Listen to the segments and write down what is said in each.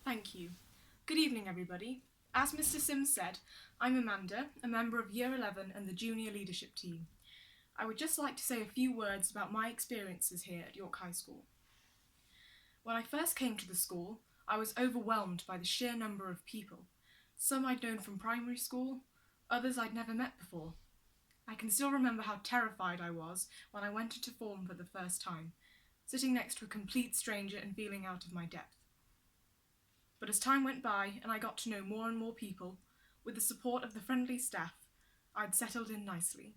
Thank you. Good evening, everybody. As Mr. Sims said, I'm Amanda, a member of Year 11 and the Junior Leadership Team. I would just like to say a few words about my experiences here at York High School. When I first came to the school, I was overwhelmed by the sheer number of people. Some I'd known from primary school, others I'd never met before. I can still remember how terrified I was when I went into form for the first time, sitting next to a complete stranger and feeling out of my depth. But as time went by and I got to know more and more people, with the support of the friendly staff, I'd settled in nicely.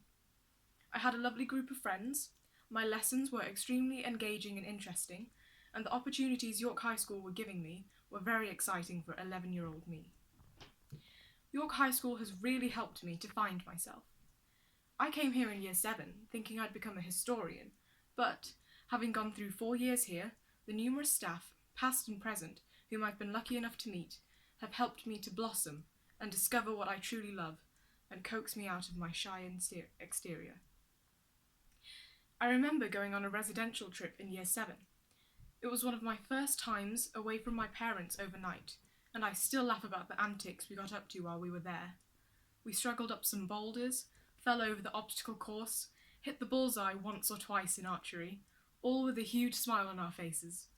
I had a lovely group of friends, my lessons were extremely engaging and interesting, and the opportunities York High School were giving me were very exciting for 11-year-old me. York High School has really helped me to find myself. I came here in Year 7 thinking I'd become a historian, but, having gone through 4 years here, the numerous staff, past and present, whom I've been lucky enough to meet, have helped me to blossom and discover what I truly love and coax me out of my shy exterior. I remember going on a residential trip in Year 7. It was one of my first times away from my parents overnight, and I still laugh about the antics we got up to while we were there. We struggled up some boulders, fell over the obstacle course, hit the bullseye once or twice in archery, all with a huge smile on our faces.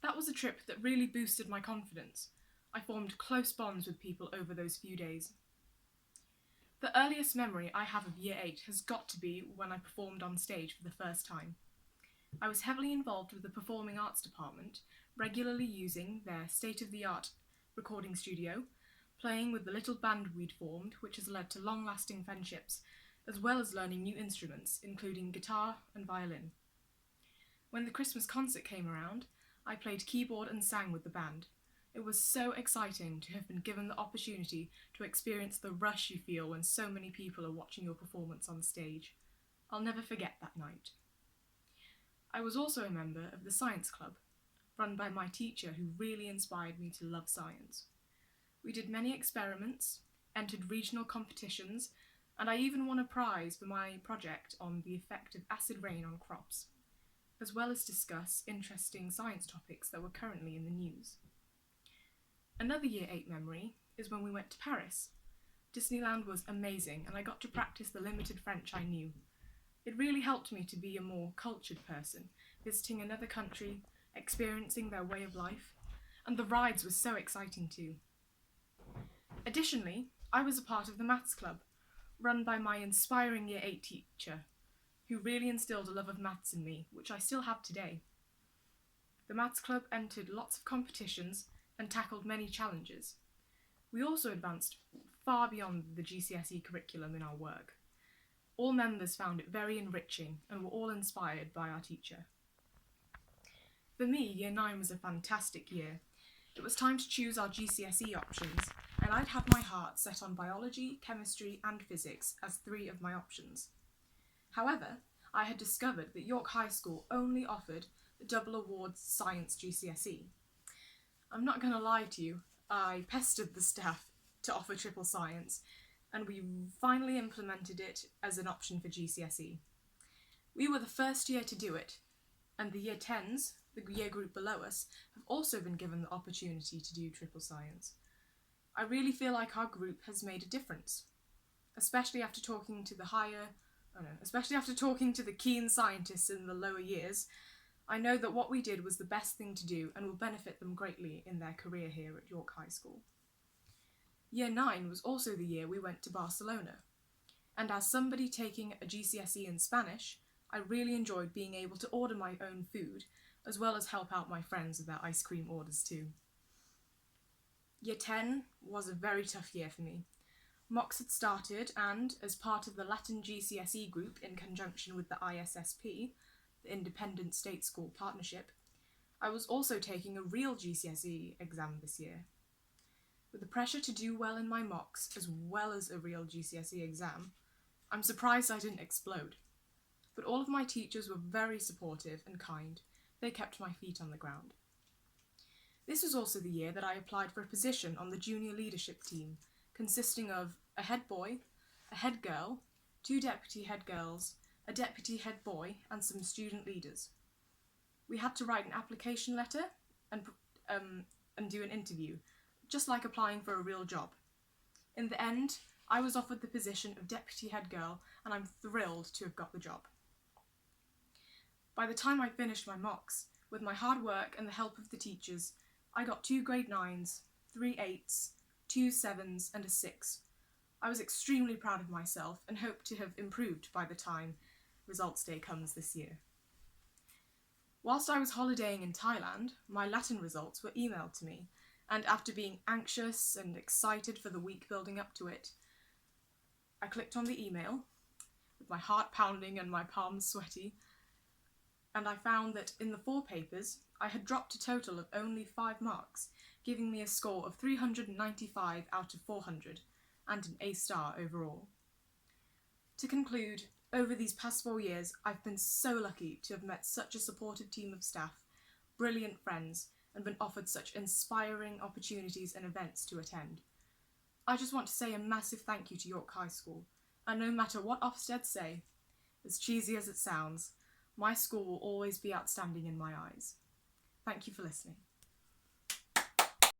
That was a trip that really boosted my confidence. I formed close bonds with people over those few days. The earliest memory I have of Year 8 has got to be when I performed on stage for the first time. I was heavily involved with the Performing Arts Department, regularly using their state-of-the-art recording studio, playing with the little band we'd formed, which has led to long-lasting friendships, as well as learning new instruments, including guitar and violin. When the Christmas concert came around, I played keyboard and sang with the band. It was so exciting to have been given the opportunity to experience the rush you feel when so many people are watching your performance on stage. I'll never forget that night. I was also a member of the science club, run by my teacher who really inspired me to love science. We did many experiments, entered regional competitions, and I even won a prize for my project on the effect of acid rain on crops, as well as discuss interesting science topics that were currently in the news. Another Year 8 memory is when we went to Paris. Disneyland was amazing and I got to practice the limited French I knew. It really helped me to be a more cultured person, visiting another country, experiencing their way of life, and the rides were so exciting too. Additionally, I was a part of the maths club, run by my inspiring Year 8 teacher, who really instilled a love of maths in me, which I still have today. The maths club entered lots of competitions and tackled many challenges. We also advanced far beyond the GCSE curriculum in our work. All members found it very enriching and were all inspired by our teacher. For me, Year 9 was a fantastic year. It was time to choose our GCSE options, and I'd had my heart set on biology, chemistry and physics as 3 of my options. However, I had discovered that York High School only offered the double awards science GCSE. I'm not going to lie to you, I pestered the staff to offer triple science, and we finally implemented it as an option for GCSE. We were the first year to do it, and the Year 10s, the year group below us, have also been given the opportunity to do triple science. I really feel like our group has made a difference, especially after talking to the keen scientists in the lower years. I know that what we did was the best thing to do and will benefit them greatly in their career here at York High School. Year 9 was also the year we went to Barcelona, and as somebody taking a GCSE in Spanish, I really enjoyed being able to order my own food, as well as help out my friends with their ice cream orders too. Year 10 was a very tough year for me. Mocks had started and, as part of the Latin GCSE group in conjunction with the ISSP, the Independent State School Partnership, I was also taking a real GCSE exam this year. With the pressure to do well in my mocks as well as a real GCSE exam, I'm surprised I didn't explode. But all of my teachers were very supportive and kind. They kept my feet on the ground. This was also the year that I applied for a position on the junior leadership team, consisting of a head boy, a head girl, 2 deputy head girls, a deputy head boy, and some student leaders. We had to write an application letter and and do an interview, just like applying for a real job. In the end, I was offered the position of deputy head girl, and I'm thrilled to have got the job. By the time I finished my mocks, with my hard work and the help of the teachers, I got 2 grade 9s, 3 8s, 2 7s and a 6. I was extremely proud of myself and hope to have improved by the time results day comes this year. Whilst I was holidaying in Thailand, my Latin results were emailed to me, and after being anxious and excited for the week building up to it, I clicked on the email, with my heart pounding and my palms sweaty, and I found that in the 4 papers, I had dropped a total of only 5 marks, giving me a score of 395 out of 400, and an A star overall. To conclude, over these past 4 years, I've been so lucky to have met such a supportive team of staff, brilliant friends, and been offered such inspiring opportunities and events to attend. I just want to say a massive thank you to York High School, and no matter what Ofsted say, as cheesy as it sounds, my school will always be outstanding in my eyes. Thank you for listening.